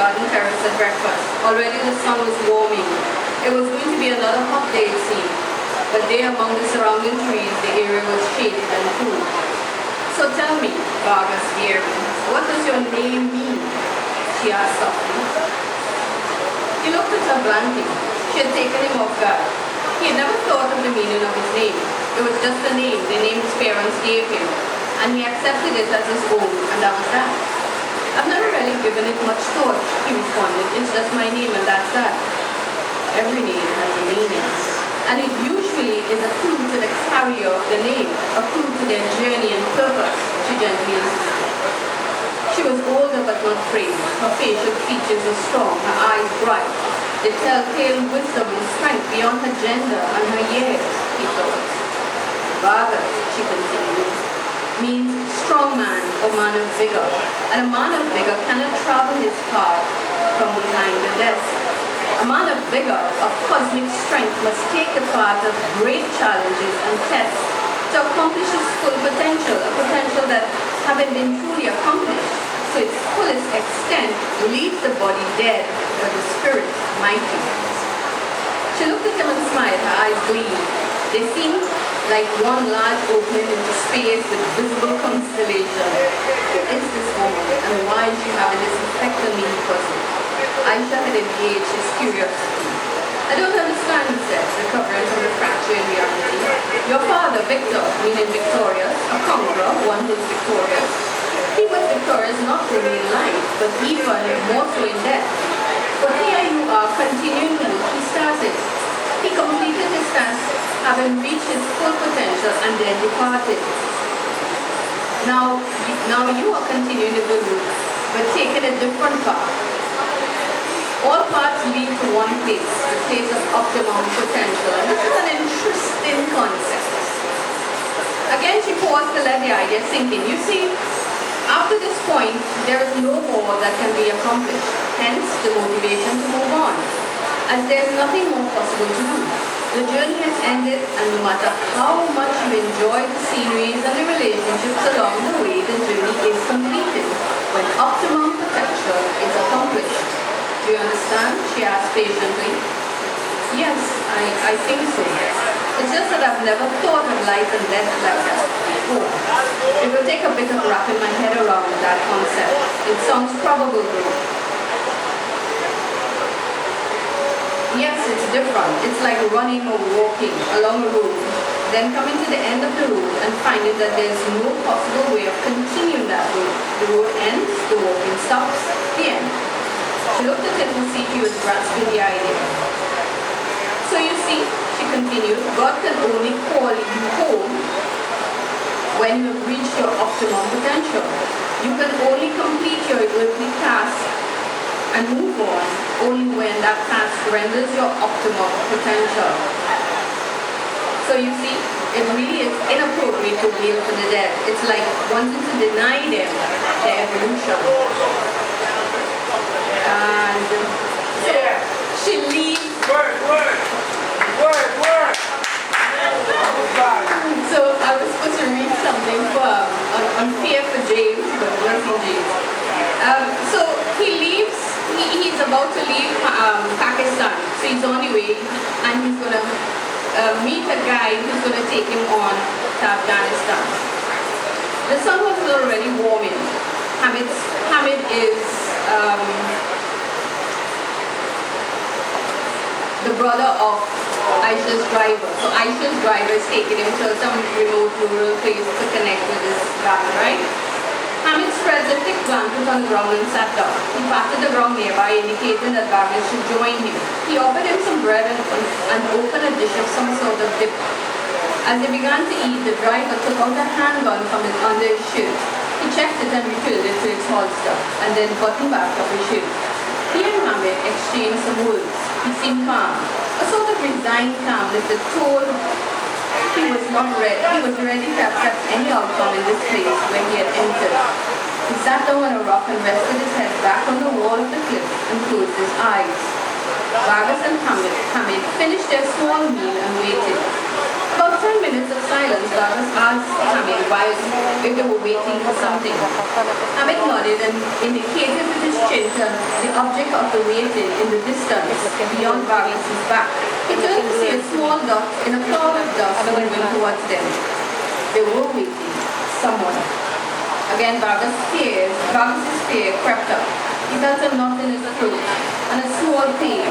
garden terrace at breakfast. Already the sun was warming. It was going to be another hot day, it seemed. But there among the surrounding trees, the area was shaded and cool. So tell me, Vargas Gary, what does your name mean? She asked softly. He looked at her blankly. She had taken him off guard. He had never thought of the meaning of his name. It was just a name, the name his parents gave him, and he accepted it as his own, and that was that. I've never really given it much thought, he responded. It's just my name, and that's that. Every name has a meaning, and it usually is a clue to the carrier of the name, a clue to their journey and purpose, she gently insisted. She was older but not frail. Her facial features were strong, her eyes bright. They telltale wisdom and strength beyond her gender and her years, he thought. Vargas, she continued, means strong man or man of vigor, and a man of vigor cannot travel his path from behind the desk. A man of vigor, of cosmic strength, must take the path of great challenges and tests to accomplish his full potential, a potential that, having been truly accomplished to its fullest extent, leaves the body dead, but the spirit mighty. She looked at him and smiled, her eyes gleamed. They seemed like one large opening into space with visible constellation. Who is this woman, and why is she having this effect on me, he puzzled. Aisha had engaged his curiosity. I don't understand, he said, recovering from the fracture in reality. Your father, Victor, meaning victorious, a conqueror, one who is victorious. He was victorious not only in life, but even more so in death. But here you are continuing the work he started. He completed his task, having reached his full potential, and then departed. Now you are continuing the good work, but taking a different path. All paths lead to one place, the place of optimum potential. And this is an interesting concept. Again, she paused to let the idea sink in. You see, after this point, there is no more that can be accomplished. Hence, the motivation to move on, as there is nothing more possible to do. The journey has ended, and no matter how much you enjoy the sceneries and the relationships along the way, the journey is completed when optimum potential is accomplished. Do you understand? She asked patiently. Yes, I think so. It's just that I've never thought of life and death like that before. It will take a bit of wrapping my head around that concept. It sounds probable though. Yes, it's different. It's like running or walking along a road, then coming to the end of the road and finding that there's no possible way of continuing that road. The road ends, the walking stops, the end. She looked at him to see if he was grasping the idea. So you see, she continued, God can only call you home when you have reached your optimum potential. You can only complete your earthly task and move on only when that task renders your optimum potential. So you see, it really is inappropriate to wail for the dead. It's like wanting to deny them their evolution. And so she leaves. So I was supposed to read something on Fear for James, but it wasn't James. So he leaves. He's about to leave Pakistan. So he's on the way, and he's gonna meet a guy who's gonna take him on to Afghanistan. The sun was already warming. Hamid is the brother of Aisha's driver. So Aisha's driver is taking him to some remote rural place to connect with this guy, right? Hamid spreads a thick blanket on the ground and sat down. He patted the ground nearby, indicating that Vargas should join him. He offered him some bread and opened a dish of some sort of dip. As they began to eat, the driver took out a handgun from under his shirt. He checked it and refilled it to its holster, and then buttoned back up his shirt. He and Hamid exchanged some words. He seemed calm, a sort of resigned calmness that told he was ready to accept any outcome in this place where he had entered. He sat down on a rock and rested his head back on the wall of the cliff and closed his eyes. Vargas and Hamid finished their small meal and waited. About 10 minutes of silence, Douglas asked Hamid why if they were waiting for something. Hamid nodded and indicated with his chin to the object of the waiting in the distance, beyond Vargas's back. He turned to see a small dot in a cloud of dust moving towards them. They were waiting. Someone. Again, Vargas's fear crept up. He felt a knot in his throat and a small pain.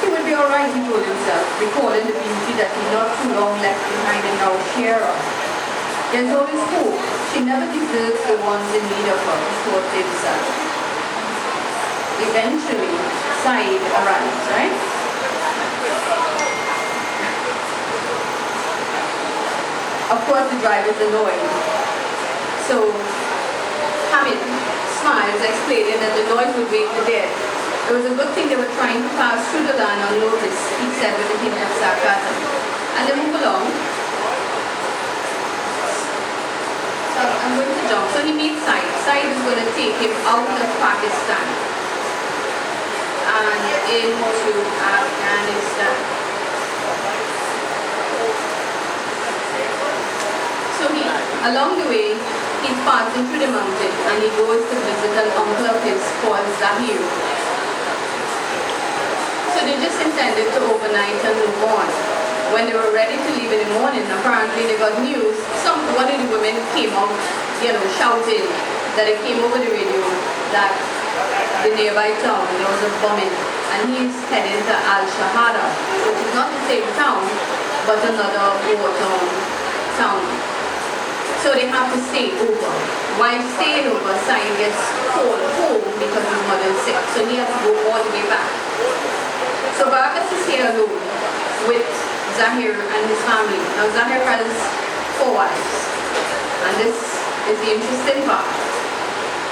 He would be all right, he told himself, recalling the beauty that he not too long left behind and now share of. There's always hope. She never deserts the ones in need of her, he thought to himself. Eventually, Saeed arrives, right? Of course, the driver's annoyed. So, Hamid smiles, explaining that the noise would wake the dead. It was a good thing they were trying to pass through the land unnoticed, he said with a hint of sarcasm. And they move along. So I'm going to jump. So he meets Saeed. Saeed is going to take him out of Pakistan and into Afghanistan. So along the way, he's passing through the mountain and he goes to visit an uncle of his called Zahir. So they just intended to overnight and move on. When they were ready to leave in the morning, apparently they got news. One of the women came out, shouting that it came over the radio that the nearby town, there was a bombing. And he's heading to Al-Shahada, which is not the same town, but another war town. So they have to stay over. While staying over, Saeed gets called home because his mother is sick. So he has to go all the way back. So Vargas is here alone with Zahir and his family. Now Zahir has 4 wives. And this is the interesting part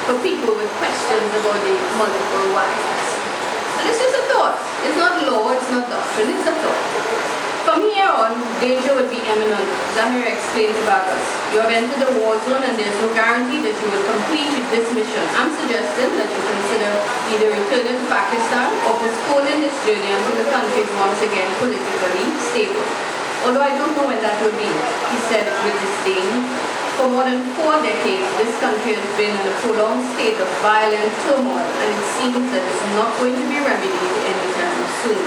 for people with questions about the multiple wives. And it's just a thought. It's not law, it's not doctrine, it's a thought. From here on, danger would be imminent. Zahir explained to Vargas, you have entered the war zone and there's no guarantee that you will complete this mission. I'm suggesting that you consider either returning to Pakistan or postponing this journey until the country is once again politically stable. Although I don't know when that will be, he said with disdain. For more than 4 decades, this country has been in a prolonged state of violent turmoil and it seems that it's not going to be remedied anytime soon.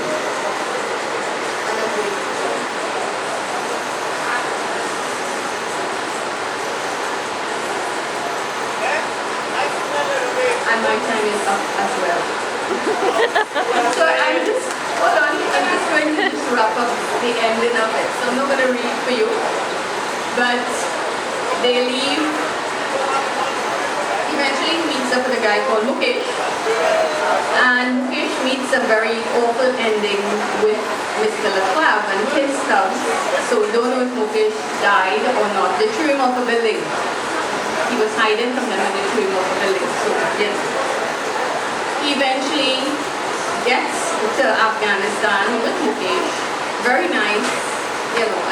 And my time is up as well. So I'm just going to wrap up the ending of it. So I'm not going to read for you. But they leave. Eventually he meets up with a guy called Mukesh. And Mukesh meets a very awful ending with Mr. Laclave and his stuff. So we don't know if Mukesh died or not. They threw him off a building. He was hiding from them and they threw him off a building. So yes. He eventually gets to Afghanistan with Mukesh. Very nice,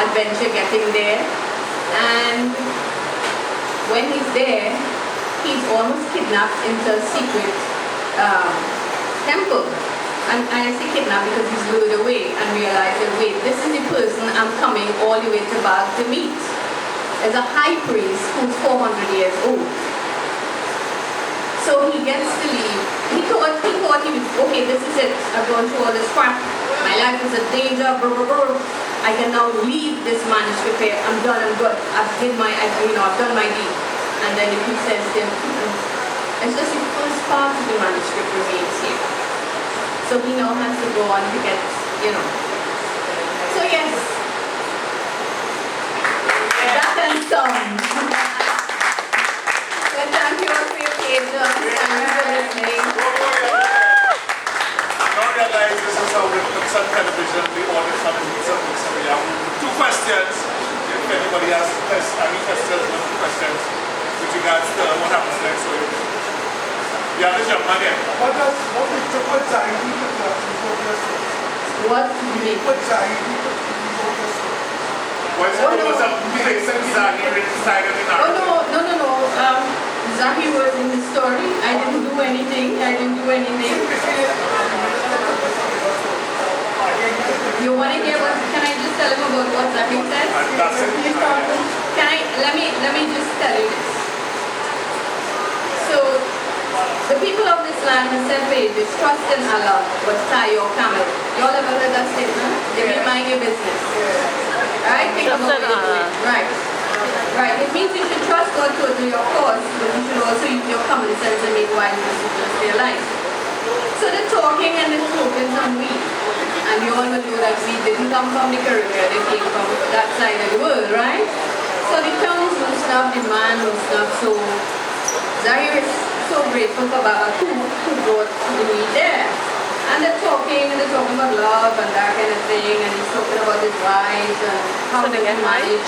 adventure getting there. And when he's there, he's almost kidnapped into a secret temple. And I say kidnapped because he's lured away and realizes, wait, this is the person I'm coming all the way to Baghdad to meet. There's a high priest who's 400 years old. So he gets to leave. He thought he was, okay, this is it. I've gone through all this crap. My life is a danger, blah, blah, blah. I can now leave this manuscript here. I'm done, I'm good. I've done my deed. And then the priest says to him, it's just the first part of the manuscript remains here. So he now has to go on to get, So yes. That and some. Well, thank you all for your patience. Thank you for listening. I now realize this is how we put some television, the audience have to meet some books. So we have 2 questions. If anybody has any questions, with regards to what happens next week. Yeah, this young man here. What we took with Zahidi to progress? What do you put Zahidi to progress? There was a mix of Zahir inside of the narrative. No. Zahir was in the story. I didn't do anything. You want to hear what? Can I just tell him about what Zahir said? And that's it. Can I? Let me just tell you this. So, the people of this land have said, "Wages, trust in Allah, but tie your camel." Y'all ever heard that statement? If you mind your business. Right? Think about what you're doing. Right. Right. It means you should trust God totally, of course, but you should also use your common sense and make wise decisions for your life. So the talking and the tokens on we, and you all know that we didn't come from the Caribbean, they came from that side of the world, right? So the tongues will stop, the man will stop. So Zahir is so grateful for Baba who brought the weed there. And they're talking about love and that kind of thing, and he's talking about his wives and how they can manage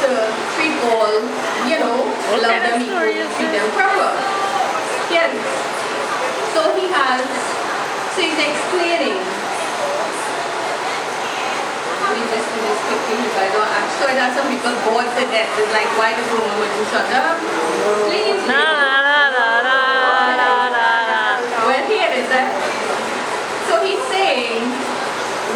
to treat all, love them equally, treat them proper. Yes. So he's explaining. Let me just do this quickly because I'm sure that some people bored to death. It's like, why the woman wouldn't shut up? Please. Well, here is that. So he's saying,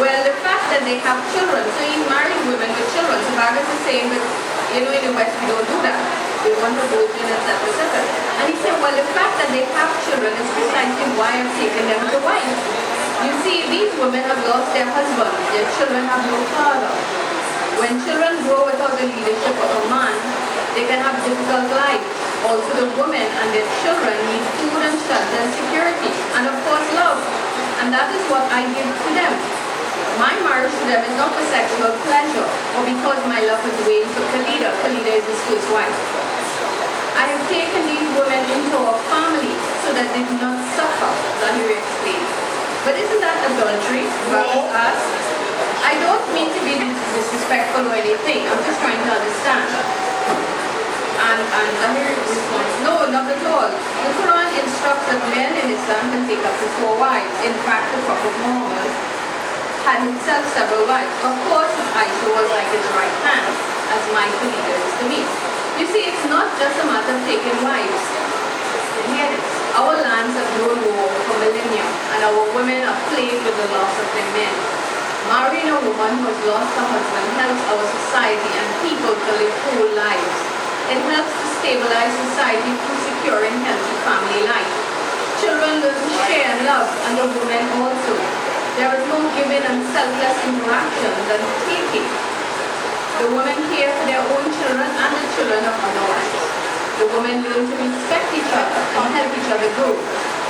well, the fact that they have children, so he's married women with children. So Vargas is saying, but in the West we don't do that. We want to vote in, etc., etc. And he said, well, the fact that they have children is precisely why I'm taking them to wife. You see, these women have lost their husbands. Their children have no father. When children grow without the leadership of a man, they can have difficult life. Also, the women and their children need food and shelter and security, and of course, love. And that is what I give to them. My marriage to them is not for sexual pleasure or because my love is weighing for Khalida. Khalida is his first wife. I have taken these women into our family so that they do not suffer, Zahir explained. But isn't that adultery? Vargas asked. I don't mean to be disrespectful or anything. I'm just trying to understand. And Zahir responds, no, not at all. The Quran instructs that men in Islam can take up to 4 wives. In fact, the Prophet Muhammad had himself several wives. Of course, Aisha was like his right hand, as my Khalida is to me. You see, it's not just a matter of taking wives. Here it is. Our lands have known war for millennia, and our women are plagued with the loss of their men. Marrying a woman who has lost her husband helps our society and people to live whole lives. It helps to stabilize society through securing healthy family life. Children learn to share and love, and the women also. There is no giving and selfless interaction than taking. The women care for their own children and the children of other wives. The women learn to respect each other and help each other grow.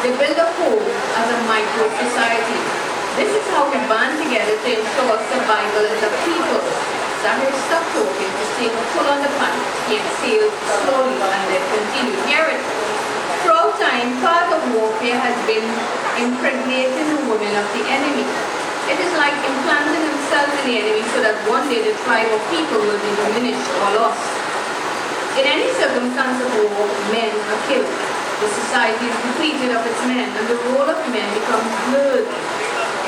They build a home as a micro-society. This is how we band together to ensure survival as a people. Zahir stopped talking to take a pull on the pan. He exhaled slowly and then continued. Hear it. Throughout time, part of warfare has been impregnating the women of the enemy. It is like implanting himself in the enemy so that one day the tribe of people will be diminished or lost. In any circumstance of war, men are killed. The society is depleted of its men, and the role of men becomes blurred.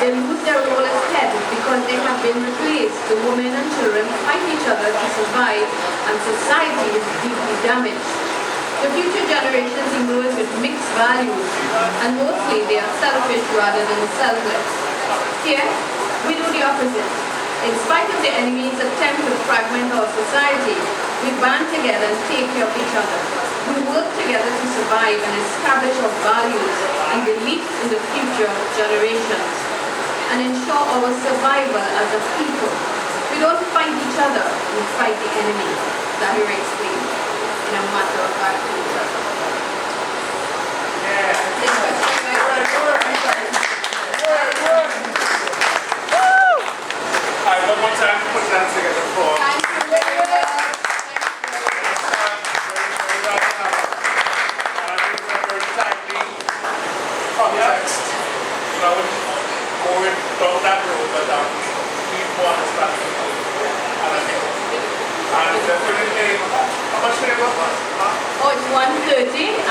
They lose their role as head because they have been replaced. The women and children fight each other to survive, and society is deeply damaged. The future generations emerge with mixed values, and mostly they are selfish rather than selfless. Here, we do the opposite. In spite of the enemy's attempt to fragment our society, we band together and take care of each other. We work together to survive and establish our values and beliefs in the future generations, and ensure our survival as a people. We don't fight each other, we fight the enemy. Zahir explained in a matter of fact. One more time, put your hands together for. Thank you very much. Very timely context. Going down that road, but need more understanding. And definitely, how much labor? Oh, it's 1:30.